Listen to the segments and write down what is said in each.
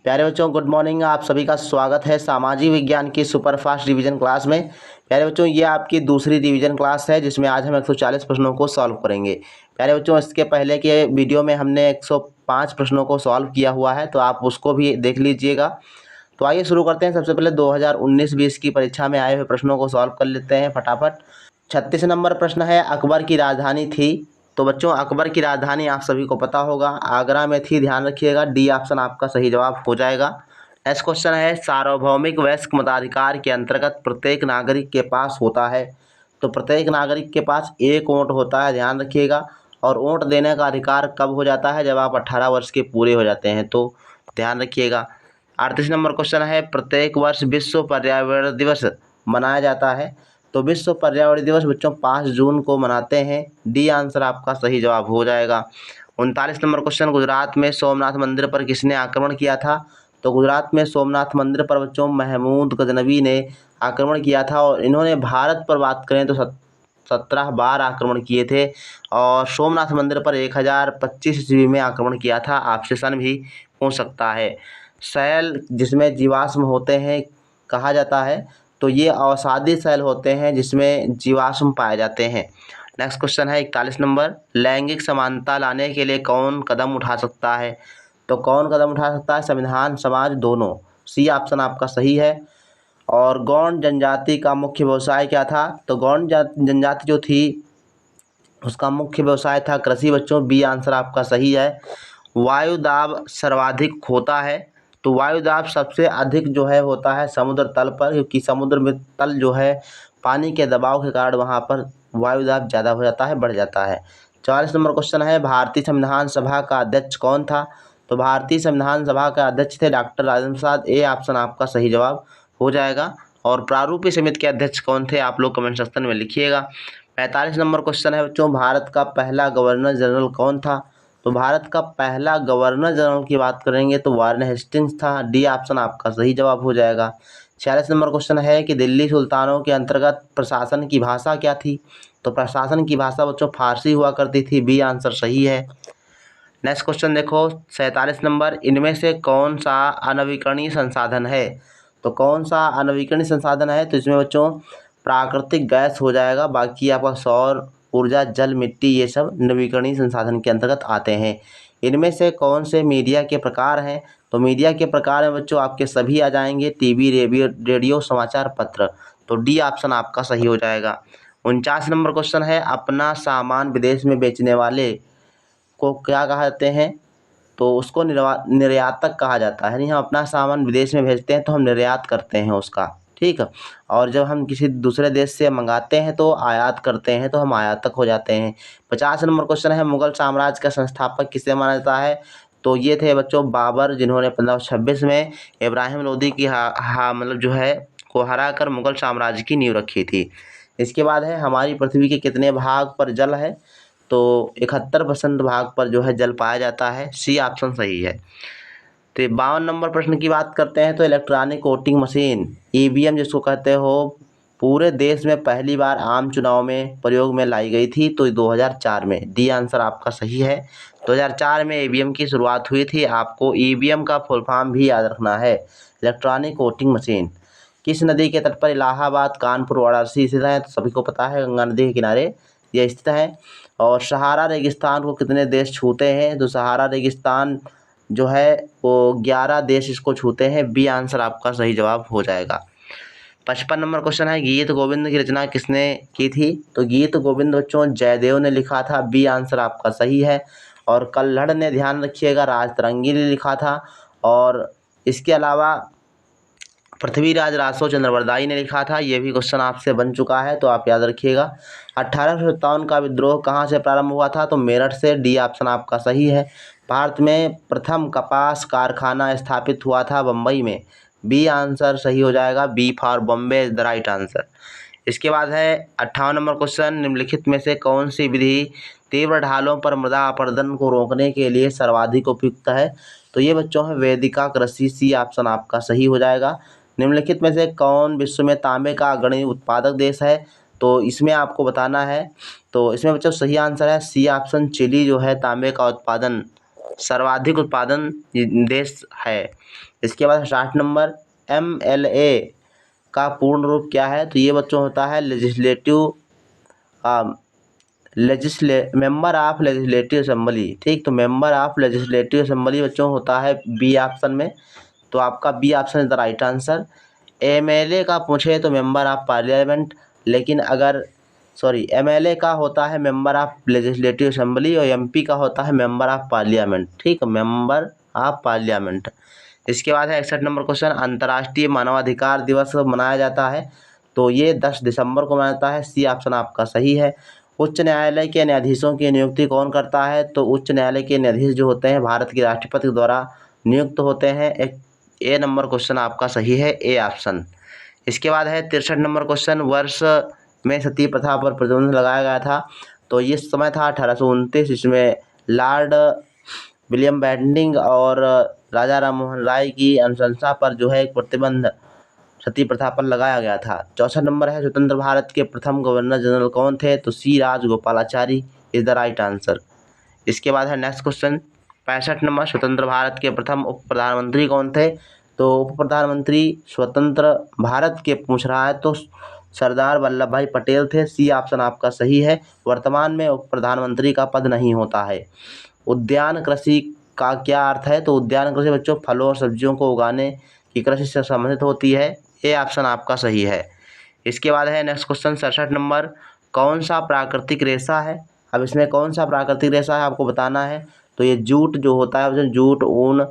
प्यारे बच्चों good morning. आप सभी का स्वागत है सामाजिक विज्ञान की सुपरफास्ट रिवीजन क्लास में। प्यारे बच्चों ये आपकी दूसरी रिवीजन क्लास है जिसमें आज हम 140 प्रश्नों को सॉल्व करेंगे। प्यारे बच्चों इसके पहले के वीडियो में हमने 105 प्रश्नों को सॉल्व किया हुआ है, तो आप उसको भी देख लीजिएगा। तो आइए शुरू करते हैं। सबसे पहले 2019-20 की परीक्षा में आए हुए प्रश्नों को सॉल्व कर लेते हैं फटाफट। 36 नंबर प्रश्न है, अकबर की राजधानी थी। तो बच्चों अकबर की राजधानी आप सभी को पता होगा, आगरा में थी। ध्यान रखिएगा, डी ऑप्शन आपका सही जवाब हो जाएगा। नेक्स्ट क्वेश्चन है, सार्वभौमिक वयस्क मताधिकार के अंतर्गत प्रत्येक नागरिक के पास होता है। तो प्रत्येक नागरिक के पास एक वोट होता है, ध्यान रखिएगा। और वोट देने का अधिकार कब हो जाता है? जब आप 18 वर्ष के पूरे हो जाते हैं, तो ध्यान रखिएगा। 38 नंबर क्वेश्चन है, प्रत्येक वर्ष विश्व पर्यावरण दिवस मनाया जाता है। तो विश्व पर्यावरण दिवस बच्चों 5 जून को मनाते हैं। डी आंसर आपका सही जवाब हो जाएगा। 39 नंबर क्वेश्चन, गुजरात में सोमनाथ मंदिर पर किसने आक्रमण किया था? तो गुजरात में सोमनाथ मंदिर पर बच्चों महमूद गजनवी ने आक्रमण किया था। और इन्होंने भारत पर बात करें तो 17 बार आक्रमण किए थे। और सोमनाथ मंदिर पर 1025 ईस्वी में आक्रमण किया था। आपसे सन भी हो सकता है। शैल जिसमें जीवाश्म होते हैं कहा जाता है, तो ये अवसादी शैल होते हैं जिसमें जीवाश्म पाए जाते हैं। नेक्स्ट क्वेश्चन है 41 नंबर, लैंगिक समानता लाने के लिए कौन कदम उठा सकता है? तो कौन कदम उठा सकता है? संविधान, समाज, दोनों। सी ऑप्शन आपका सही है। और गौंड जनजाति का मुख्य व्यवसाय क्या था? तो गौंड जनजाति जो थी उसका मुख्य व्यवसाय था कृषि बच्चों। बी आंसर आपका सही है। वायु दाब सर्वाधिक होता है। तो वायु दाब सबसे अधिक जो है होता है समुद्र तल पर, क्योंकि समुद्र में तल जो है पानी के दबाव के कारण वहाँ पर वायु दाब ज़्यादा हो जाता है, बढ़ जाता है। 44 नंबर क्वेश्चन है, भारतीय संविधान सभा का अध्यक्ष कौन था? तो भारतीय संविधान सभा का अध्यक्ष थे doctor Rajendra Prasad. A option आपका सही जवाब हो जाएगा। और प्रारूपीय समिति के अध्यक्ष कौन थे? आप लोग कमेंट सेक्शन में लिखिएगा। 45 नंबर क्वेश्चन है बच्चों, भारत का पहला गवर्नर जनरल कौन था? तो भारत का पहला गवर्नर जनरल की बात करेंगे तो वारेन हेस्टिंग्स था। डी ऑप्शन आपका सही जवाब हो जाएगा। 46 नंबर क्वेश्चन है कि दिल्ली सुल्तानों के अंतर्गत प्रशासन की भाषा क्या थी? तो प्रशासन की भाषा बच्चों फारसी हुआ करती थी। बी आंसर सही है। नेक्स्ट क्वेश्चन देखो 47 नंबर, इनमें से कौन सा अनवीकरणीय संसाधन है? तो कौन सा अनवीकरणीय संसाधन है? तो इसमें बच्चों प्राकृतिक गैस हो जाएगा। बाकी आपका सौर ऊर्जा, जल, मिट्टी, ये सब नवीकरणीय संसाधन के अंतर्गत आते हैं। इनमें से कौन से मीडिया के प्रकार हैं? तो मीडिया के प्रकार में बच्चों आपके सभी आ जाएंगे, टीवी, रेडियो, समाचार पत्र। तो डी ऑप्शन आपका सही हो जाएगा। 49 नंबर क्वेश्चन है, अपना सामान विदेश में बेचने वाले को क्या कहा जाते हैं? तो उसको निर्यातक कहा जाता है। नहीं, हम अपना सामान विदेश में भेजते हैं तो हम निर्यात करते हैं उसका, ठीक है। और जब हम किसी दूसरे देश से मंगाते हैं तो आयात करते हैं, तो हम आयातक हो जाते हैं। 50 नंबर क्वेश्चन है, मुगल साम्राज्य का संस्थापक किसे माना जाता है? तो ये थे बच्चों बाबर, जिन्होंने 1526 में इब्राहिम लोदी की मतलब जो है को हरा कर मुगल साम्राज्य की नींव रखी थी। इसके बाद है, हमारी पृथ्वी के कितने भाग पर जल है? तो 71% भाग पर जो है जल पाया जाता है। सी ऑप्शन सही है। तो 52 नंबर प्रश्न की बात करते हैं। तो इलेक्ट्रॉनिक वोटिंग मशीन ईवीएम जिसको कहते हो पूरे देश में पहली बार आम चुनाव में प्रयोग में लाई गई थी, तो 2004 में। डी आंसर आपका सही है। 2004 में ईवीएम की शुरुआत हुई थी। आपको ईवीएम का फुल फॉर्म भी याद रखना है, इलेक्ट्रॉनिक वोटिंग मशीन। किस नदी के तट पर इलाहाबाद, कानपुर, वाराणसी स्थित है? तो सभी को पता है, गंगा नदी के किनारे यह स्थित है। और सहारा रेगिस्तान को कितने देश छूते हैं? तो सहारा रेगिस्तान जो है वो 11 देश इसको छूते हैं। बी आंसर आपका सही जवाब हो जाएगा। 55 नंबर क्वेश्चन है, गीत गोविंद की रचना किसने की थी? तो गीत गोविंद बच्चों जयदेव ने लिखा था। बी आंसर आपका सही है। और कल्हड़ ने, ध्यान रखिएगा, राजतरंगी ने लिखा था। और इसके अलावा पृथ्वीराज रासो चंद्रवरदाई ने लिखा था। ये भी क्वेश्चन आपसे बन चुका है, तो आप याद रखिएगा। 1857 का विद्रोह कहाँ से प्रारंभ हुआ था? तो मेरठ से। डी ऑप्शन आपका सही है। भारत में प्रथम कपास कारखाना स्थापित हुआ था बम्बई में। बी आंसर सही हो जाएगा। B for Bombay is the right answer. इसके बाद है 58 नंबर क्वेश्चन, निम्नलिखित में से कौन सी विधि तीव्र ढालों पर मृदा अपरदन को रोकने के लिए सर्वाधिक उपयुक्त है? तो ये बच्चों है वेदिका कृषि। सी ऑप्शन आपका सही हो जाएगा। निम्नलिखित में से कौन विश्व में तांबे का अग्रणी उत्पादक देश है? तो इसमें आपको बताना है। तो इसमें बच्चों सही आंसर है सी ऑप्शन, चिली जो है तांबे का उत्पादन सर्वाधिक उत्पादन देश है। इसके बाद 60 नंबर, MLA का पूर्ण रूप क्या है? तो ये बच्चों होता है मेंबर ऑफ लेजिस्लेटिव असेंबली। ठीक, तो मेंबर ऑफ लेजिस्लेटिव असेंबली बच्चों होता है बी ऑप्शन में, तो आपका B option is the right answer. MLA का पूछे तो मेंबर ऑफ पार्लियामेंट, लेकिन अगर MLA का होता है मेंबर ऑफ लेजिस्लेटिव असेंबली और MP का होता है मेंबर ऑफ पार्लियामेंट। ठीक, मेंबर ऑफ पार्लियामेंट। इसके बाद है 61 नंबर क्वेश्चन, अंतर्राष्ट्रीय मानवाधिकार दिवस मनाया जाता है, तो ये 10 दिसंबर को मनाया जाता है। सी ऑप्शन आपका सही है। उच्च न्यायालय के न्यायाधीशों की नियुक्ति कौन करता है? तो उच्च न्यायालय के न्यायाधीश जो होते हैं भारत के राष्ट्रपति द्वारा नियुक्त होते हैं। एक ए नंबर क्वेश्चन आपका सही है, ए ऑप्शन। इसके बाद है 63 नंबर क्वेश्चन, वर्ष में सती प्रथा पर प्रतिबंध लगाया गया था, तो ये समय था 1829। इसमें लॉर्ड विलियम बेंटिंक और राजा राम मोहन राय की अनुशंसा पर जो है एक प्रतिबंध सती प्रथा पर लगाया गया था। 64 नंबर है, स्वतंत्र भारत के प्रथम गवर्नर जनरल कौन थे? तो C Rajagopalachari is the right answer. इसके बाद है नेक्स्ट क्वेश्चन 65 नंबर, स्वतंत्र भारत के प्रथम उप प्रधानमंत्री कौन थे? तो उप प्रधानमंत्री स्वतंत्र भारत के पूछ रहा है तो सरदार वल्लभ भाई पटेल थे। सी ऑप्शन आपका सही है। वर्तमान में उप प्रधानमंत्री का पद नहीं होता है। उद्यान कृषि का क्या अर्थ है? तो उद्यान कृषि बच्चों फलों और सब्जियों को उगाने की कृषि से संबंधित होती है। ये ऑप्शन आपका सही है। इसके बाद है नेक्स्ट क्वेश्चन 67 नंबर, कौन सा प्राकृतिक रेशा है? अब इसमें कौन सा प्राकृतिक रेशा है आपको बताना है। तो ये जूट जो होता है, जूट, ऊन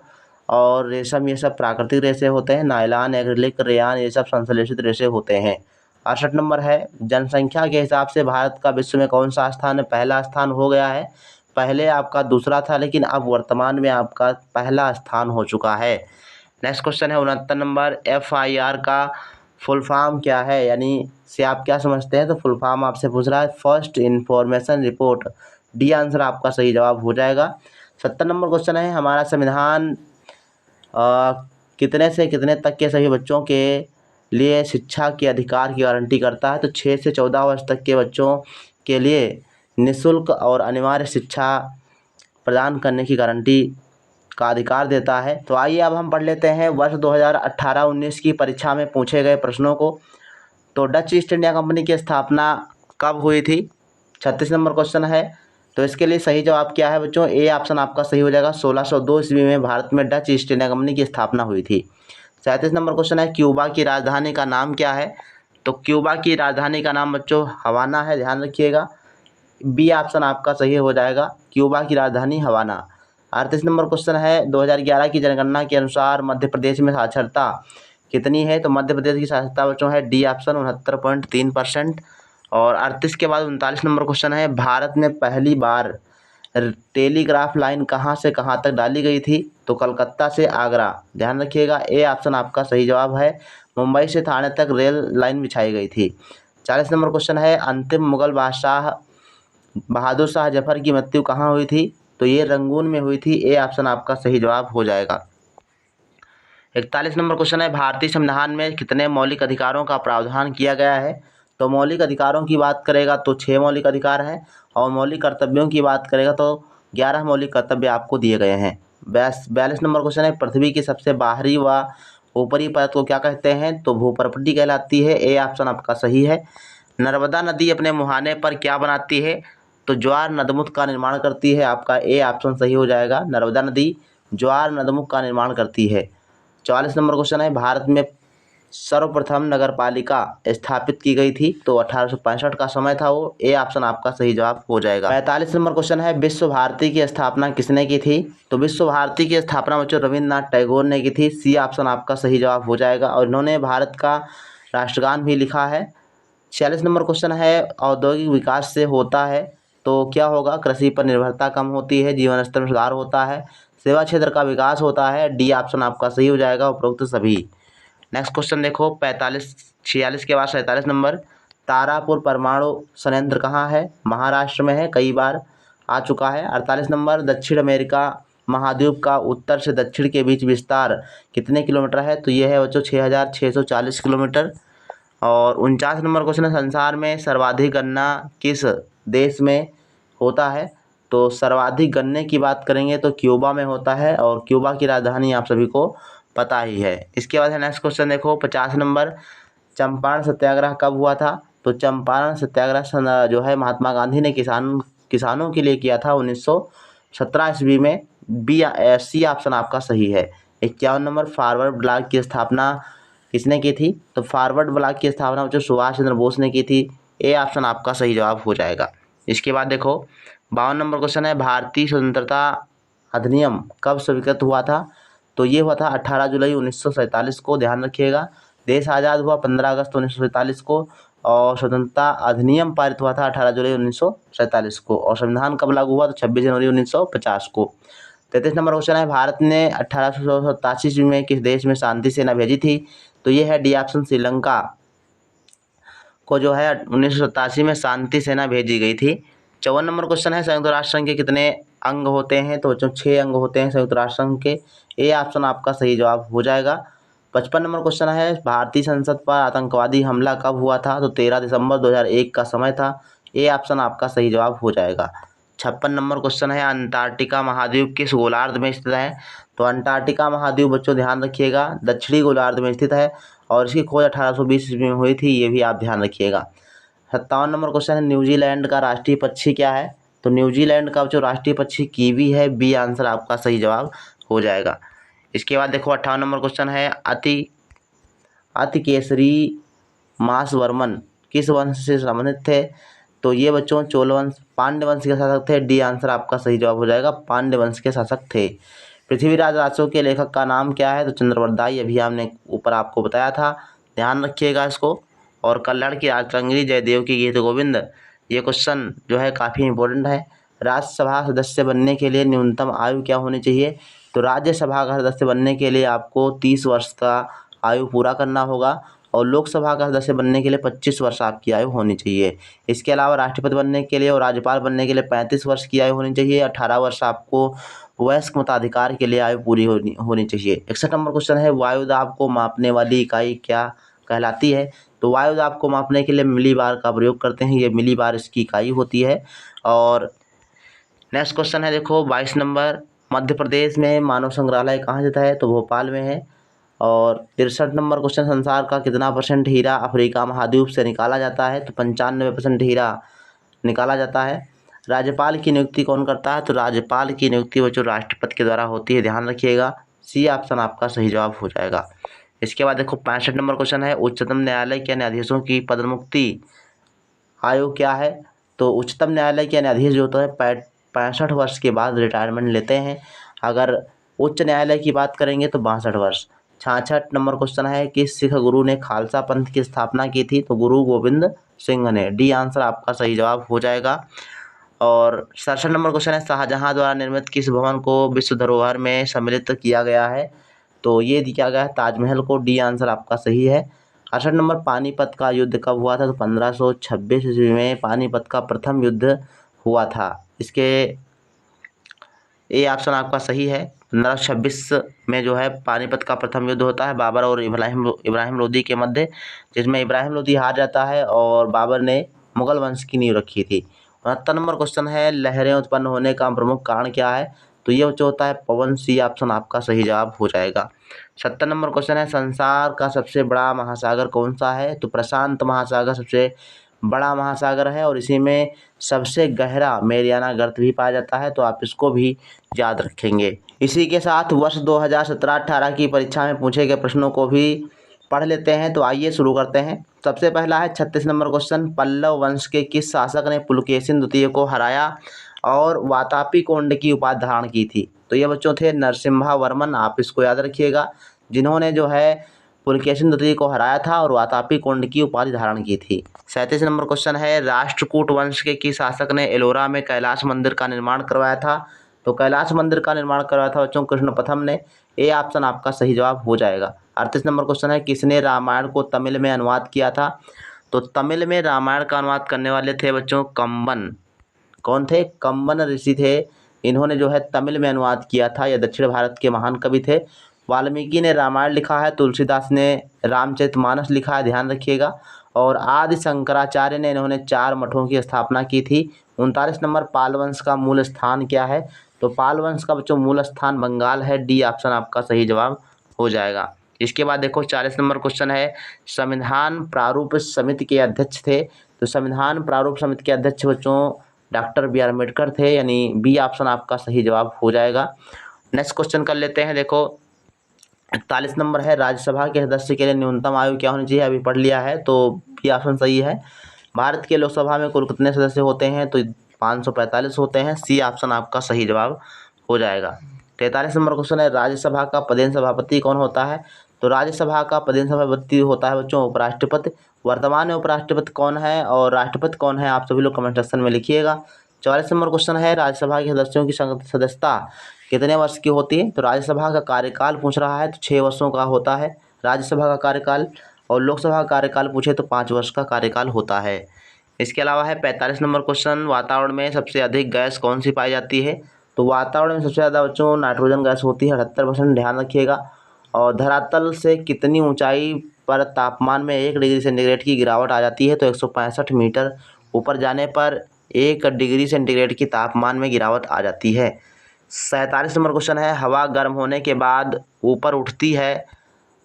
और रेशम, ये सब प्राकृतिक रेशे होते हैं। नायलॉन, एक्रिलिक, रेयान, ये सब संश्लेषित रेशे होते हैं। 68 नंबर है, जनसंख्या के हिसाब से भारत का विश्व में कौन सा स्थान है? पहला स्थान हो गया है। पहले आपका दूसरा था, लेकिन अब वर्तमान में आपका पहला स्थान हो चुका है। नेक्स्ट क्वेश्चन है 69 नंबर, FIR का फुल फॉर्म क्या है? यानी से आप क्या समझते हैं? तो फुल फॉर्म आपसे पूछ रहा है first information report. D answer आपका सही जवाब हो जाएगा। 70 नंबर क्वेश्चन है, हमारा संविधान कितने से कितने तक के सभी बच्चों के लिए शिक्षा के अधिकार की गारंटी करता है? तो 6 से 14 वर्ष तक के बच्चों के लिए निःशुल्क और अनिवार्य शिक्षा प्रदान करने की गारंटी का अधिकार देता है। तो आइए अब हम पढ़ लेते हैं वर्ष 2018-19 की परीक्षा में पूछे गए प्रश्नों को। तो डच ईस्ट इंडिया कंपनी की स्थापना कब हुई थी? 36 नंबर क्वेश्चन है। तो इसके लिए सही जवाब क्या है बच्चों? ए ऑप्शन आपका सही हो जाएगा। 1602 ईस्वी में भारत में डच ईस्ट इंडिया कंपनी की स्थापना हुई थी। 37 नंबर क्वेश्चन है, क्यूबा की राजधानी का नाम क्या है? तो क्यूबा की राजधानी का नाम बच्चों हवाना है, ध्यान रखिएगा। बी ऑप्शन आपका सही हो जाएगा, क्यूबा की राजधानी हवाना। 38 नंबर क्वेश्चन है, 2011 की जनगणना के अनुसार मध्य प्रदेश में साक्षरता कितनी है? तो मध्य प्रदेश की साक्षरता बच्चों है डी ऑप्शन 69.3%। और 38 के बाद 39 नंबर क्वेश्चन है, भारत में पहली बार टेलीग्राफ लाइन कहाँ से कहाँ तक डाली गई थी? तो कलकत्ता से आगरा, ध्यान रखिएगा। ए ऑप्शन आपका सही जवाब है। मुंबई से थाने तक रेल लाइन बिछाई गई थी। 40 नंबर क्वेश्चन है, अंतिम मुगल बादशाह बहादुर शाह जफर की मृत्यु कहाँ हुई थी? तो ये रंगून में हुई थी। ए ऑप्शन आपका सही जवाब हो जाएगा। 41 नंबर क्वेश्चन है, भारतीय संविधान में कितने मौलिक अधिकारों का प्रावधान किया गया है? तो मौलिक अधिकारों की बात करेगा तो 6 मौलिक अधिकार हैं, और मौलिक कर्तव्यों की बात करेगा तो 11 मौलिक कर्तव्य आपको दिए गए हैं। 42 नंबर क्वेश्चन है, पृथ्वी की सबसे बाहरी व ऊपरी परत को क्या कहते हैं? तो भूपर्पटी कहलाती है। ए ऑप्शन आपका सही है। नर्मदा नदी अपने मुहाने पर क्या बनाती है? तो ज्वार नदमुख का निर्माण करती है। आपका ए ऑप्शन सही हो जाएगा। नर्मदा नदी ज्वार नदमुख का निर्माण करती है। 44 नंबर क्वेश्चन है, भारत में सर्वप्रथम नगर पालिका स्थापित की गई थी? तो 1865 का समय था वो। ए ऑप्शन आपका सही जवाब हो जाएगा। 45 नंबर क्वेश्चन है, विश्व भारती की स्थापना किसने की थी? तो विश्व भारती की स्थापना बच्चों रविन्द्रनाथ टैगोर ने की थी। सी ऑप्शन आपका सही जवाब हो जाएगा, और इन्होंने भारत का राष्ट्रगान भी लिखा है। 46 नंबर क्वेश्चन है, औद्योगिक विकास से होता है तो क्या होगा? कृषि पर निर्भरता कम होती है, जीवन स्तर में सुधार होता है, सेवा क्षेत्र का विकास होता है। डी ऑप्शन आपका सही हो जाएगा, उपरोक्त सभी। नेक्स्ट क्वेश्चन देखो 46 के बाद 47 नंबर, तारापुर परमाणु संयंत्र कहाँ है? महाराष्ट्र में है, कई बार आ चुका है। 48 नंबर, दक्षिण अमेरिका महाद्वीप का उत्तर से दक्षिण के बीच विस्तार कितने किलोमीटर है? तो ये है बच्चों 6640 किलोमीटर। और 49 नंबर क्वेश्चन है, संसार में सर्वाधिक गन्ना किस देश में होता है? तो सर्वाधिक गन्ने की बात करेंगे तो क्यूबा में होता है, और क्यूबा की राजधानी आप सभी को पता ही है। इसके बाद है नेक्स्ट क्वेश्चन देखो 50 नंबर, चंपारण सत्याग्रह कब हुआ था? तो चंपारण सत्याग्रह जो है महात्मा गांधी ने किसानों के लिए किया था 1917 ईस्वी में। सी ऑप्शन आपका सही है। 51 नंबर, फॉरवर्ड ब्लॉक की स्थापना किसने की थी? तो फॉरवर्ड ब्लॉक की स्थापना जो सुभाष चंद्र बोस ने की थी। ए ऑप्शन आपका सही जवाब हो जाएगा। इसके बाद देखो 52 नंबर क्वेश्चन है, भारतीय स्वतंत्रता अधिनियम कब स्वीकृत हुआ था? तो ये हुआ था 18 जुलाई 1947 को, ध्यान रखिएगा। देश आज़ाद हुआ 15 अगस्त 1947 को, और स्वतंत्रता अधिनियम पारित हुआ था 18 जुलाई 1947 को, और संविधान कब लागू हुआ? तो 26 जनवरी 1950 को। 33 नंबर क्वेश्चन है, भारत ने 1887 ईस्वी में किस देश में शांति सेना भेजी थी? तो ये है डी ऑप्शन, श्रीलंका को जो है 1987 में शांति सेना भेजी गई थी। 54 नंबर क्वेश्चन है, संयुक्त राष्ट्र संघ के कितने अंग होते हैं? तो जो 6 अंग होते हैं संयुक्त राष्ट्र संघ के। ए ऑप्शन आपका सही जवाब हो जाएगा। 55 नंबर क्वेश्चन है, भारतीय संसद पर आतंकवादी हमला कब हुआ था? तो 13 दिसंबर 2001 का समय था। ए ऑप्शन आपका सही जवाब हो जाएगा। 56 नंबर क्वेश्चन है, अंटार्कटिका महाद्वीप किस गोलार्ध में स्थित है? तो अंटार्कटिका महाद्वीप बच्चों ध्यान रखिएगा दक्षिणी गोलार्ध में स्थित है, और इसकी खोज 1820 ईस्वी में हुई थी, ये भी आप ध्यान रखिएगा। 57 नंबर क्वेश्चन है, न्यूजीलैंड का राष्ट्रीय पक्षी क्या है? तो न्यूजीलैंड का जो राष्ट्रीय पक्षी कीवी है। बी आंसर आपका सही जवाब हो जाएगा। इसके बाद देखो 58 नंबर क्वेश्चन है, अति केसरी मासवर्मन किस वंश से संबंधित थे? तो ये बच्चों चोल वंश, पांड्य वंश के शासक थे। डी आंसर आपका सही जवाब हो जाएगा, पांड्य वंश के शासक थे। पृथ्वीराज रासो के लेखक का नाम क्या है? तो चंद्रवरदाई, अभी हमने ऊपर आपको बताया था, ध्यान रखिएगा इसको। और कल्लड़ की राजतरंगिणी, जयदेव की गीत गोविंद, ये क्वेश्चन जो है काफ़ी इंपॉर्टेंट है। राज्यसभा सदस्य बनने के लिए न्यूनतम आयु क्या होनी चाहिए? तो राज्यसभा का सदस्य बनने के लिए आपको 30 वर्ष का आयु पूरा करना होगा, और लोकसभा का सदस्य बनने के लिए 25 वर्ष आपकी आयु होनी चाहिए। इसके अलावा राष्ट्रपति बनने के लिए और राज्यपाल बनने के लिए 35 वर्ष की आयु होनी चाहिए। 18 वर्ष आपको वयस्क मताधिकार के लिए आयु पूरी होनी चाहिए। 61 नंबर क्वेश्चन है, वायुदाब को मापने वाली इकाई क्या कहलाती है? तो वायुदाब को मापने के लिए मिलीबार का प्रयोग करते हैं, ये मिलीबार इसकी इकाई होती है। और नेक्स्ट क्वेश्चन है देखो 22 नंबर, मध्य प्रदेश में मानव संग्रहालय कहाँ स्थित है? तो भोपाल में है। और 63 नंबर क्वेश्चन, संसार का कितना % हीरा अफ्रीका महाद्वीप से निकाला जाता है? तो 95% हीरा निकाला जाता है। राज्यपाल की नियुक्ति कौन करता है? तो राज्यपाल की नियुक्ति वो जो राष्ट्रपति के द्वारा होती है, ध्यान रखिएगा। सी ऑप्शन आपका सही जवाब हो जाएगा। इसके बाद देखो 65 नंबर क्वेश्चन है, उच्चतम न्यायालय के न्यायाधीशों की पदमुक्ति आयु क्या है? तो उच्चतम न्यायालय के न्यायाधीश जो होता है 65 वर्ष के बाद रिटायरमेंट लेते हैं। अगर उच्च न्यायालय की बात करेंगे तो 62 वर्ष। 66 नंबर क्वेश्चन है, किस सिख गुरु ने खालसा पंथ की स्थापना की थी? तो गुरु गोविंद सिंह ने। डी आंसर आपका सही जवाब हो जाएगा। और 67 नंबर क्वेश्चन है, शाहजहां द्वारा निर्मित किस भवन को विश्व धरोहर में सम्मिलित किया गया है? तो ये दिया गया है ताजमहल को। डी आंसर आपका सही है। 68 नंबर, पानीपत का युद्ध कब हुआ था? तो 1526 ईस्वी में पानीपत का प्रथम युद्ध हुआ था। इसके ए ऑप्शन आपका सही है। 1526 में जो है पानीपत का प्रथम युद्ध होता है बाबर और इब्राहिम लोदी के मध्य, जिसमें इब्राहिम लोदी हार जाता है और बाबर ने मुगल वंश की नींव रखी थी। 69 नंबर क्वेश्चन है, लहरें उत्पन्न होने का प्रमुख कारण क्या है? तो ये जो होता है पवन। सी ऑप्शन आपका सही जवाब हो जाएगा। 70 नंबर क्वेश्चन है, संसार का सबसे बड़ा महासागर कौन सा है? तो प्रशांत महासागर सबसे बड़ा महासागर है, और इसी में सबसे गहरा मैरियाना गर्त भी पाया जाता है, तो आप इसको भी याद रखेंगे। इसी के साथ वर्ष 2017-18 की परीक्षा में पूछे गए प्रश्नों को भी पढ़ लेते हैं। तो आइए शुरू करते हैं। सबसे पहला है 36 नंबर क्वेश्चन, पल्लव वंश के किस शासक ने पुलकेशिन द्वितीय को हराया और वातापी कोंड की उपाधि धारण की थी? तो ये बच्चों थे नरसिम्हा वर्मन, आप इसको याद रखिएगा, जिन्होंने जो है पुलकेशिन द्वितीय को हराया था और वातापी कोंड की उपाधि धारण की थी। 37 नंबर क्वेश्चन है, राष्ट्रकूट वंश के किस शासक ने एलोरा में कैलाश मंदिर का निर्माण करवाया था? तो कैलाश मंदिर का निर्माण करवाया था बच्चों कृष्ण प्रथम ने। ए ऑप्शन आपका सही जवाब हो जाएगा। 38 नंबर क्वेश्चन है, किसने रामायण को तमिल में अनुवाद किया था? तो तमिल में रामायण का अनुवाद करने वाले थे बच्चों कम्बन। कौन थे? कम्बन ऋषि थे। इन्होंने जो है तमिल में अनुवाद किया था। यह दक्षिण भारत के महान कवि थे। वाल्मीकि ने रामायण लिखा है, तुलसीदास ने रामचरितमानस लिखा है, ध्यान रखिएगा। और आदि शंकराचार्य ने इन्होंने 4 मठों की स्थापना की थी। 39 नंबर, पाल वंश का मूल स्थान क्या है? तो पाल वंश का बच्चों मूल स्थान बंगाल है। डी ऑप्शन आपका सही जवाब हो जाएगा। इसके बाद देखो 40 नंबर क्वेश्चन है, संविधान प्रारूप समिति के अध्यक्ष थे। तो संविधान प्रारूप समिति के अध्यक्ष बच्चों डॉक्टर बी आर अम्बेडकर थे, यानी बी ऑप्शन आपका सही जवाब हो जाएगा। नेक्स्ट क्वेश्चन कर लेते हैं। देखो 41 नंबर है, राज्यसभा के सदस्य के लिए न्यूनतम आयु क्या होनी चाहिए? अभी पढ़ लिया है तो बी ऑप्शन सही है। भारत के लोकसभा में कुल कितने सदस्य होते हैं? तो 545 होते हैं। सी ऑप्शन आपका सही जवाब हो जाएगा। 43 नंबर क्वेश्चन है, राज्यसभा का पदेन सभापति कौन होता है? तो राज्यसभा का पदेन सभापति होता है बच्चों उपराष्ट्रपति। वर्तमान में उपराष्ट्रपति कौन है और राष्ट्रपति कौन है? आप सभी लोग कमेंट सेक्शन में लिखिएगा। 44 नंबर क्वेश्चन है, राज्यसभा के सदस्यों की सदस्यता कितने वर्ष की होती है? तो राज्यसभा का कार्यकाल पूछ रहा है तो 6 वर्षों का होता है राज्यसभा का कार्यकाल, और लोकसभा का कार्यकाल पूछे तो 5 वर्ष का कार्यकाल होता है। इसके अलावा है 45 नंबर क्वेश्चन, वातावरण में सबसे अधिक गैस कौन सी पाई जाती है? तो वातावरण में सबसे ज़्यादा बच्चों नाइट्रोजन गैस होती है, 78%, ध्यान रखिएगा। और धरातल से कितनी ऊंचाई पर तापमान में 1 डिग्री सेंटीग्रेड की गिरावट आ जाती है? तो 165 मीटर ऊपर जाने पर 1 डिग्री सेंटीग्रेड की तापमान में गिरावट आ जाती है। 47 नंबर क्वेश्चन है, हवा गर्म होने के बाद ऊपर उठती है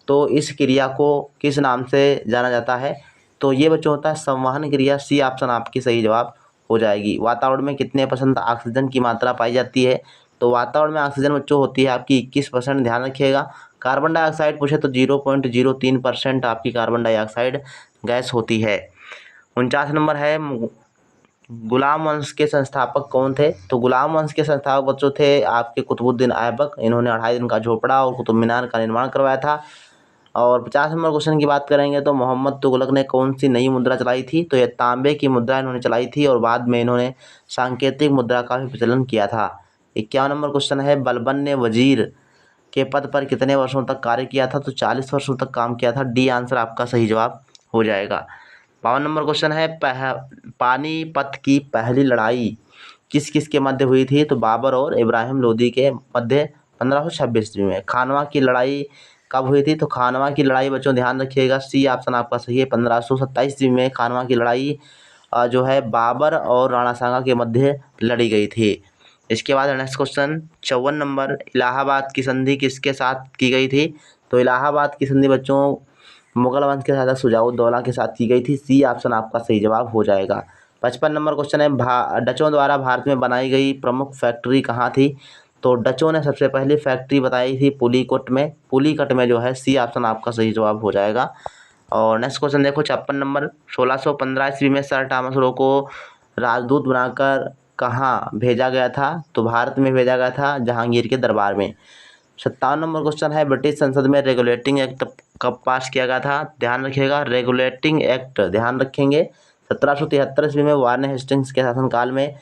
तो इस क्रिया को किस नाम से जाना जाता है? तो ये बच्चों होता है संवहन क्रिया। सी ऑप्शन आपकी सही जवाब हो जाएगी। वातावरण में कितने % ऑक्सीजन की मात्रा पाई जाती है? तो वातावरण में ऑक्सीजन बच्चों होती है आपकी 21%, ध्यान रखिएगा। कार्बन डाइऑक्साइड पूछे तो 0.03% आपकी कार्बन डाइऑक्साइड गैस होती है। 49 नंबर है, गुलाम वंश के संस्थापक कौन थे? तो गुलाम वंश के संस्थापक बच्चों थे आपके कुतुबुद्दीन ऐबक। इन्होंने 2.5 दिन का झोपड़ा और कुतुब मीनार का निर्माण करवाया था। और 50 नंबर क्वेश्चन की बात करेंगे तो मोहम्मद तुगलक ने कौन सी नई मुद्रा चलाई थी? तो यह तांबे की मुद्रा इन्होंने चलाई थी और बाद में इन्होंने सांकेतिक मुद्रा का भी प्रचलन किया था। 51 नंबर क्वेश्चन है, बलबन ने वजीर के पद पर कितने वर्षों तक कार्य किया था? तो 40 वर्षों तक काम किया था। डी आंसर आपका सही जवाब हो जाएगा। 52 नंबर क्वेश्चन है, पानीपत की पहली लड़ाई किस किस के मध्य हुई थी? तो बाबर और इब्राहिम लोदी के मध्य 1526 ईस्वी में। खानवा की लड़ाई कब हुई थी? तो खानवा की लड़ाई बच्चों ध्यान रखिएगा, सी ऑप्शन आपका सही है। 1527 ईस्वी में खानवा की लड़ाई जो है बाबर और राणा सांगा के मध्य लड़ी गई थी। इसके बाद नेक्स्ट क्वेश्चन 54 नंबर, इलाहाबाद की संधि किसके साथ की गई थी? तो इलाहाबाद की संधि बच्चों मुगल वंश के शासक शुजाउद्दौला के साथ की गई थी। सी ऑप्शन आपका सही जवाब हो जाएगा। 55 नंबर क्वेश्चन है, डचों द्वारा भारत में बनाई गई प्रमुख फैक्ट्री कहाँ थी? तो डचों ने सबसे पहली फैक्ट्री बताई थी पुलिकट में जो है। सी ऑप्शन आपका सही जवाब हो जाएगा। और नेक्स्ट क्वेश्चन देखो 56 नंबर, 1615 ईस्वी में सर टॉमस रो को राजदूत बनाकर कहाँ भेजा गया था? तो भारत में भेजा गया था, जहांगीर के दरबार में। 57 नंबर क्वेश्चन है, ब्रिटिश संसद में रेगुलेटिंग एक्ट कब पास किया गया था? ध्यान रखिएगा, रेगुलेटिंग एक्ट ध्यान रखेंगे 1773 ईस्वी में वार्न हेस्टिंग्स के शासनकाल में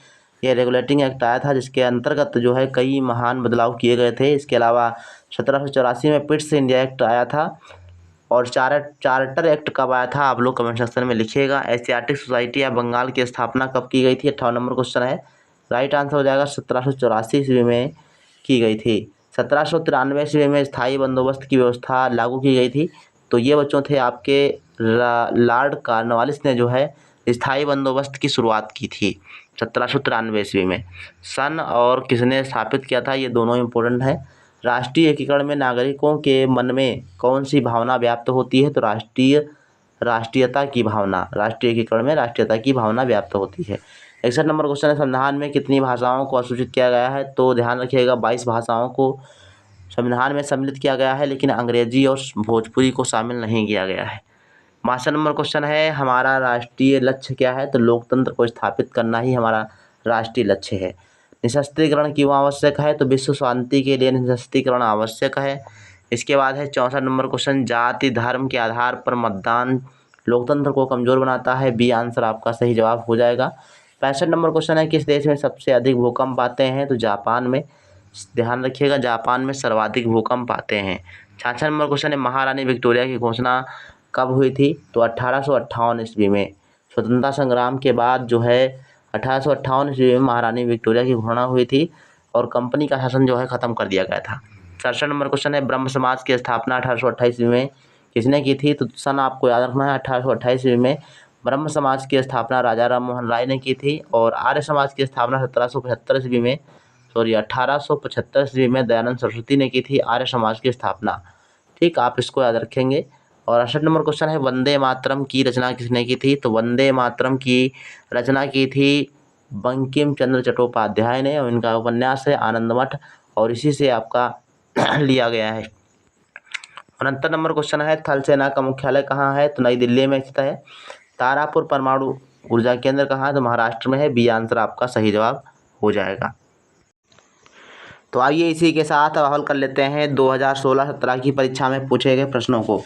यह रेगुलेटिंग एक्ट आया था, जिसके अंतर्गत जो है कई महान बदलाव किए गए थे। इसके अलावा 1784 में पिट्स इंडिया एक्ट आया था। और चार्टर एक्ट कब आया था? आप लोग कमेंट सेक्शन में लिखिएगा। एशियाटिक सोसाइटी या बंगाल की स्थापना कब की गई थी? 58 नंबर क्वेश्चन है, राइट आंसर हो जाएगा 1784 ईस्वी में की गई थी। 1793 ईस्वी में स्थायी बंदोबस्त की व्यवस्था लागू की गई थी। तो ये बच्चों थे आपके लॉर्ड कॉर्नवालिस ने जो है स्थायी बंदोबस्त की शुरुआत की थी 1793 ईस्वी में। सन और किसने स्थापित किया था, ये दोनों इम्पोर्टेंट हैं। राष्ट्रीय एकीकरण में नागरिकों के मन में कौन सी भावना व्याप्त होती है? तो राष्ट्रीयता की भावना। राष्ट्रीय एकीकरण में राष्ट्रीयता की भावना व्याप्त होती है। 61 नंबर क्वेश्चन है, संविधान में कितनी भाषाओं को सूचित किया गया है? तो ध्यान रखिएगा 22 भाषाओं को संविधान में सम्मिलित किया गया है, लेकिन अंग्रेजी और भोजपुरी को शामिल नहीं किया गया है। 62 नंबर क्वेश्चन है, हमारा राष्ट्रीय लक्ष्य क्या है? तो लोकतंत्र को स्थापित करना ही हमारा राष्ट्रीय लक्ष्य है। निशस्त्रीकरण क्यों आवश्यक है? तो विश्व शांति के लिए निशस्त्रीकरण आवश्यक है। इसके बाद है 64 नंबर क्वेश्चन, जाति धर्म के आधार पर मतदान लोकतंत्र को कमजोर बनाता है। बी आंसर आपका सही जवाब हो जाएगा। 65 नंबर क्वेश्चन है, किस देश में सबसे अधिक भूकंप आते हैं? तो जापान में। ध्यान रखिएगा, जापान में सर्वाधिक भूकंप आते हैं। 66 नंबर क्वेश्चन है, महारानी विक्टोरिया की घोषणा कब हुई थी? तो 1858 ईस्वी में। स्वतंत्रता संग्राम के बाद जो है 1858 ईस्वी में महारानी विक्टोरिया की घोषणा हुई थी और कंपनी का शासन जो है ख़त्म कर दिया गया था। 67 नंबर क्वेश्चन है, ब्रह्म समाज की स्थापना 1828 ईस्वी में किसने की थी? तो सन आपको याद रखना है 1828 ईस्वी में ब्रह्म समाज की स्थापना राजा राम मोहन राय ने की थी और आर्य समाज की स्थापना 1775 ईस्वी में 1875 ईस्वी में दयानंद सरस्वती ने की थी आर्य समाज की स्थापना। ठीक, आप इसको याद रखेंगे। और 68 नंबर क्वेश्चन है वंदे मातरम की रचना किसने की थी? तो वंदे मातरम की रचना की थी बंकिम चंद्र चट्टोपाध्याय ने और इनका उपन्यास है आनंदमठ और इसी से आपका लिया गया है। 69 नंबर क्वेश्चन है थल सेना का मुख्यालय कहाँ है? तो नई दिल्ली में स्थित है। तारापुर परमाणु ऊर्जा केंद्र कहाँ है? तो महाराष्ट्र में है। बी आंसर आपका सही जवाब हो जाएगा। तो आइए इसी के साथ अब हल कर लेते हैं 2016-17 की परीक्षा में पूछे गए प्रश्नों को,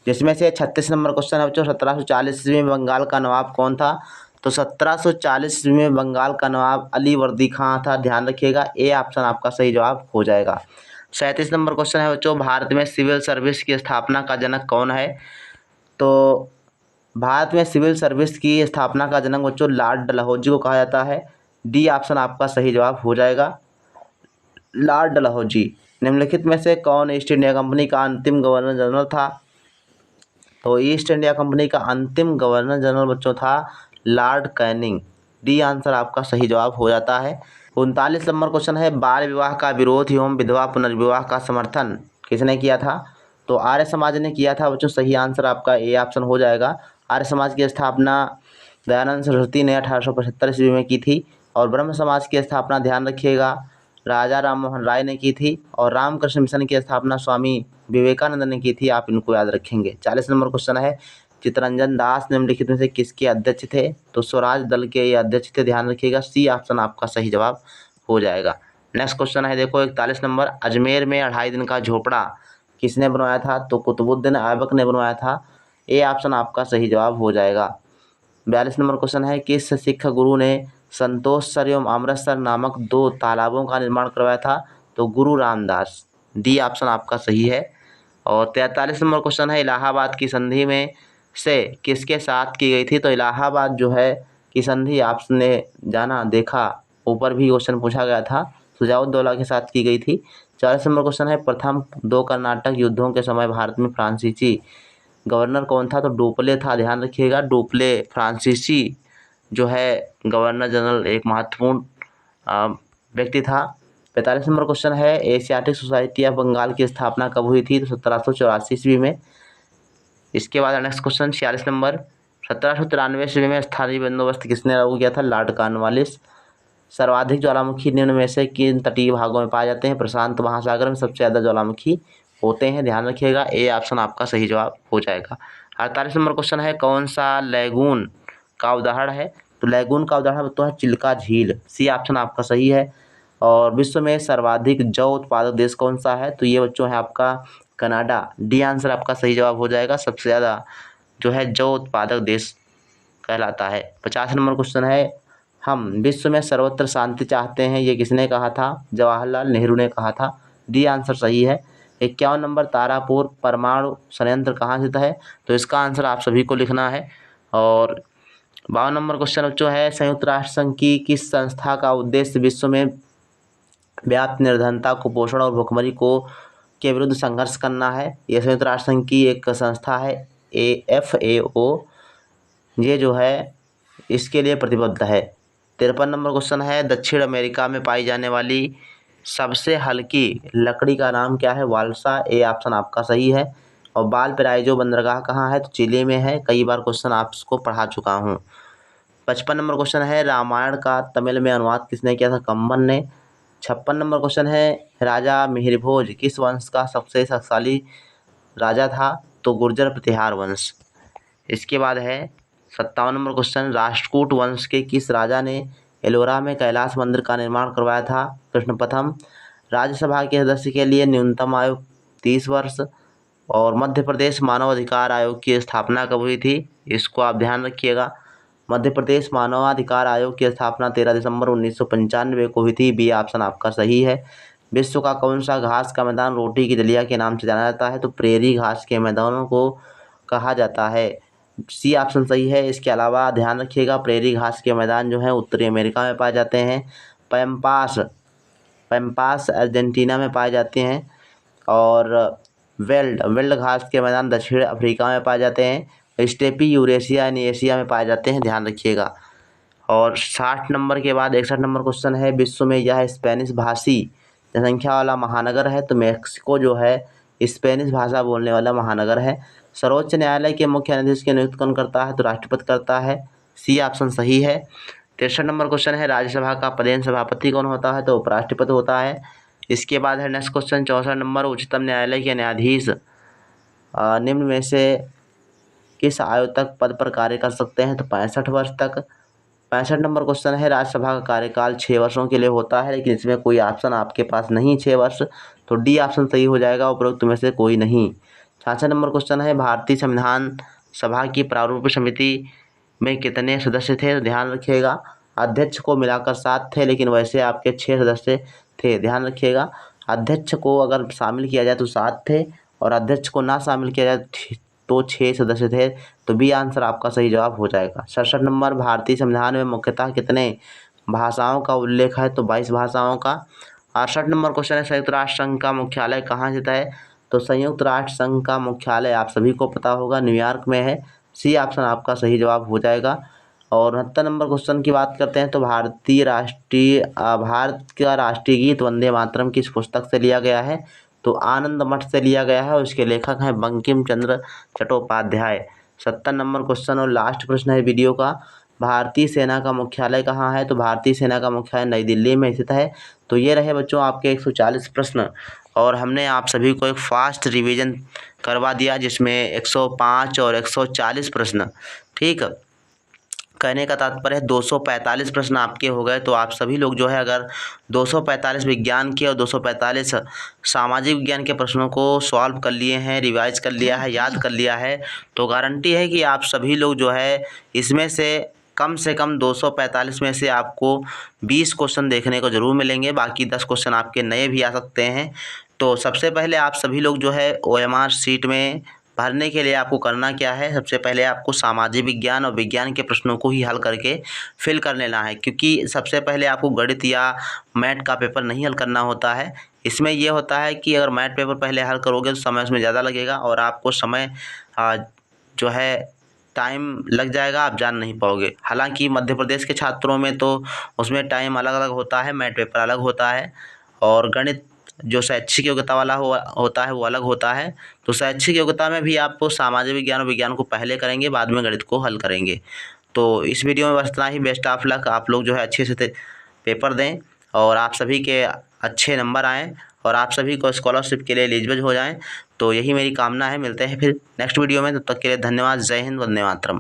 जिसमें से 36 नंबर क्वेश्चन है बच्चों 1740 ईस्वी में बंगाल का नवाब कौन था? तो 1740 ईस्वी में बंगाल का नवाब अली वर्दी खां था। ध्यान रखिएगा, ए ऑप्शन आपका सही जवाब हो जाएगा। 37 नंबर क्वेश्चन है बच्चों भारत में सिविल सर्विस की स्थापना का जनक कौन है? तो भारत में सिविल सर्विस की स्थापना का जनक बच्चों लॉर्ड डलहौजी को कहा जाता है। डी ऑप्शन आपका सही जवाब हो जाएगा, लॉर्ड डलहौजी। निम्नलिखित में से कौन ईस्ट इंडिया कंपनी का अंतिम गवर्नर जनरल था? तो ईस्ट इंडिया कंपनी का अंतिम गवर्नर जनरल बच्चों था लॉर्ड कैनिंग। डी आंसर आपका सही जवाब हो जाता है। 39 नंबर क्वेश्चन है बाल विवाह का विरोध एवं विधवा पुनर्विवाह का समर्थन किसने किया था? तो आर्य समाज ने किया था बच्चों। सही आंसर आपका ए ऑप्शन हो जाएगा। आर्य समाज की स्थापना दयानंद सरस्वती ने 1875 ईस्वी में की थी और ब्रह्म समाज की स्थापना ध्यान रखिएगा राजा राम मोहन राय ने की थी और रामकृष्ण मिशन की स्थापना स्वामी विवेकानंद ने की थी। आप इनको याद रखेंगे। 40 नंबर क्वेश्चन है चित्तरंजन दास निम्नलिखित में से किसके अध्यक्ष थे? तो स्वराज दल के ये अध्यक्ष थे। ध्यान रखिएगा, सी ऑप्शन आपका सही जवाब हो जाएगा। नेक्स्ट क्वेश्चन है देखो 41 नंबर अजमेर में 2.5 दिन का झोपड़ा किसने बनवाया था? तो कुतुबुद्दीन ऐबक ने बनवाया था। ए ऑप्शन आपका सही जवाब हो जाएगा। 42 नंबर क्वेश्चन है किस सिख गुरु ने संतोषसर एवं अमृतसर नामक 2 तालाबों का निर्माण करवाया था? तो गुरु रामदास। डी ऑप्शन आपका सही है। और 43 नंबर क्वेश्चन है इलाहाबाद की संधि में से किसके साथ की गई थी? तो इलाहाबाद जो है की संधि आपने जाना देखा, ऊपर भी क्वेश्चन पूछा गया था, सुजाउद्दौला के साथ की गई थी। 40 नंबर क्वेश्चन है प्रथम 2 कर्नाटक युद्धों के समय भारत में फ्रांसीसी गवर्नर कौन था? तो डुप्ले था। ध्यान रखिएगा, डुप्ले फ्रांसीसी जो है गवर्नर जनरल एक महत्वपूर्ण व्यक्ति था। 45 नंबर क्वेश्चन है एशियाटिक सोसाइटी ऑफ बंगाल की स्थापना कब हुई थी? तो 1784 ईस्वी में। इसके बाद नेक्स्ट क्वेश्चन 46 नंबर 1793 ईस्वी में स्थानीय बंदोबस्त किसने लागू किया था? Lord Cornwallis. सर्वाधिक ज्वालामुखी निम्न में से किन तटीय भागों में पाए जाते हैं? प्रशांत महासागर में सबसे ज़्यादा ज्वालामुखी होते हैं। ध्यान रखिएगा, ए ऑप्शन आपका सही जवाब हो जाएगा। 48 नंबर क्वेश्चन है कौन सा लैगून का उदाहरण है? तो लैगून का उदाहरण तो है चिल्का झील। सी ऑप्शन आपका सही है। और विश्व में सर्वाधिक जौ उत्पादक देश कौन सा है? तो ये बच्चों है आपका कनाडा। डी आंसर आपका सही जवाब हो जाएगा। सबसे ज़्यादा जो है जौ उत्पादक देश कहलाता है। 50 नंबर क्वेश्चन है हम विश्व में सर्वत्र शांति चाहते हैं, ये किसने कहा था? जवाहरलाल नेहरू ने कहा था। डी आंसर सही है। 51 नंबर तारापुर परमाणु संयंत्र कहाँ स्थित है? तो इसका आंसर आप सभी को लिखना है। और 52 नंबर क्वेश्चन बच्चों है संयुक्त राष्ट्र संघ की किस संस्था का उद्देश्य विश्व में व्याप्त निर्धनता कुपोषण और भुखमरी को के विरुद्ध संघर्ष करना है? यह संयुक्त राष्ट्र संघ की एक संस्था है FAO, ये जो है इसके लिए प्रतिबद्ध है। 53 नंबर क्वेश्चन है दक्षिण अमेरिका में पाई जाने वाली सबसे हल्की लकड़ी का नाम क्या है? वाल्सा। ए ऑप्शन आपका सही है। और वालपराइजो बंदरगाह कहाँ है? तो चिली में है। कई बार क्वेश्चन आपको पढ़ा चुका हूँ। 55 नंबर क्वेश्चन है रामायण का तमिल में अनुवाद किसने किया था? कंबन ने। 56 नंबर क्वेश्चन है राजा मिहिरभोज किस वंश का सबसे शक्तिशाली राजा था? तो गुर्जर प्रतिहार वंश। इसके बाद है 57 नंबर क्वेश्चन राष्ट्रकूट वंश के किस राजा ने एलोरा में कैलाश मंदिर का निर्माण करवाया था? प्रश्न प्रथम। राज्यसभा के सदस्य के लिए न्यूनतम आयु 30 वर्ष। और मध्य प्रदेश मानव अधिकार आयोग की स्थापना कब हुई थी? इसको आप ध्यान रखिएगा। मध्य प्रदेश मानवाधिकार आयोग की स्थापना 13 दिसंबर 1995 को हुई थी। बी ऑप्शन आपका सही है। विश्व का कौन सा घास का मैदान रोटी की दलिया के नाम से जाना जाता है? तो प्रेरी घास के मैदानों को कहा जाता है। सी ऑप्शन सही है। इसके अलावा ध्यान रखिएगा प्रेरी घास के मैदान जो है उत्तरी अमेरिका में पाए जाते हैं। पैम्पास अर्जेंटीना में पाए जाते हैं। और वेल्ड घास के मैदान दक्षिण अफ्रीका में पाए जाते हैं। स्टेपी यूरेशिया यानी एशिया में पाए जाते हैं, ध्यान रखिएगा। और 60 नंबर के बाद 61 नंबर क्वेश्चन है, विश्व में यह स्पेनिश भाषी जनसंख्या वाला महानगर है। तो मेक्सिको जो है स्पेनिश भाषा बोलने वाला महानगर है। सर्वोच्च न्यायालय के मुख्य न्यायाधीश की नियुक्ति कौन करता है? तो राष्ट्रपति करता है। सी ऑप्शन सही है। 63 नंबर क्वेश्चन है, राज्यसभा का पदेन सभापति कौन होता है? तो उपराष्ट्रपति होता है। इसके बाद है नेक्स्ट क्वेश्चन 64 नंबर, उच्चतम न्यायालय के न्यायाधीश निम्न में से किस आयु तक पद पर कार्य कर सकते हैं? तो 65 वर्ष तक। 65 नंबर क्वेश्चन है, राज्यसभा का कार्यकाल 6 वर्षों के लिए होता है, लेकिन इसमें कोई ऑप्शन आपके पास नहीं 6 वर्ष, तो डी ऑप्शन सही हो जाएगा, उपरोक्त में से कोई नहीं। 66 नंबर क्वेश्चन है, भारतीय संविधान सभा की प्रारूप समिति में कितने सदस्य थे? तो ध्यान रखिएगा, अध्यक्ष को मिलाकर 7 थे, लेकिन वैसे आपके 6 सदस्य थे, ध्यान रखिएगा। अध्यक्ष को अगर शामिल किया जाए तो 7 थे, और अध्यक्ष को ना शामिल किया जाए तो 6 सदस्य थे, तो बी आंसर आपका सही जवाब हो जाएगा। 67 नंबर, भारतीय संविधान में मुख्यतः कितने भाषाओं का उल्लेख है? तो 22 भाषाओं का। 68 नंबर क्वेश्चन है, संयुक्त राष्ट्र संघ का मुख्यालय कहाँ स्थित है? तो संयुक्त राष्ट्र संघ का मुख्यालय आप सभी को पता होगा न्यूयॉर्क में है। सी ऑप्शन आपका सही जवाब हो जाएगा। और 69 नंबर क्वेश्चन की बात करते हैं, तो भारत का राष्ट्रीय गीत वंदे मातरम किस पुस्तक से लिया गया है? तो आनंद मठ से लिया गया है, और इसके लेखक हैं बंकिम चंद्र चट्टोपाध्याय। 70 नंबर क्वेश्चन और लास्ट प्रश्न है वीडियो का, भारतीय सेना का मुख्यालय कहाँ है? तो भारतीय सेना का मुख्यालय नई दिल्ली में स्थित है। तो ये रहे बच्चों आपके 140 प्रश्न, और हमने आप सभी को एक फास्ट रिवीजन करवा दिया, जिसमें 105 और 140 प्रश्न, ठीक। कहने का तात्पर्य है 245 प्रश्न आपके हो गए। तो आप सभी लोग जो है अगर 245 विज्ञान के और 245 सामाजिक विज्ञान के प्रश्नों को सॉल्व कर लिए हैं, रिवाइज कर लिया है, याद कर लिया है, तो गारंटी है कि आप सभी लोग जो है इसमें से कम 245 में से आपको 20 क्वेश्चन देखने को ज़रूर मिलेंगे। बाकी 10 क्वेश्चन आपके नए भी आ सकते हैं। तो सबसे पहले आप सभी लोग जो है OMR शीट में भरने के लिए आपको करना क्या है, सबसे पहले आपको सामाजिक विज्ञान और विज्ञान के प्रश्नों को ही हल करके फिल कर लेना है, क्योंकि सबसे पहले आपको गणित या मैथ का पेपर नहीं हल करना होता है। इसमें यह होता है कि अगर मैथ पेपर पहले हल करोगे तो समय उसमें ज़्यादा लगेगा, और आपको समय जो है टाइम लग जाएगा, आप जान नहीं पाओगे। हालांकि मध्य प्रदेश के छात्रों में तो उसमें टाइम अलग अलग होता है, मैथ पेपर अलग होता है, और गणित जो शैक्षिक योग्यता वाला होता है वो अलग होता है। तो शैक्षिक योग्यता में भी आपको सामाजिक विज्ञान और विज्ञान को पहले करेंगे, बाद में गणित को हल करेंगे। तो इस वीडियो में बस इतना ही। बेस्ट ऑफ लक, आप लोग जो है अच्छे से पेपर दें, और आप सभी के अच्छे नंबर आएँ, और आप सभी को स्कॉलरशिप के लिए एलिजिबल हो जाएँ। तो यही मेरी कामना है। मिलते हैं फिर नेक्स्ट वीडियो में, तब तक के लिए धन्यवाद। जय हिंद, वंदे मातरम।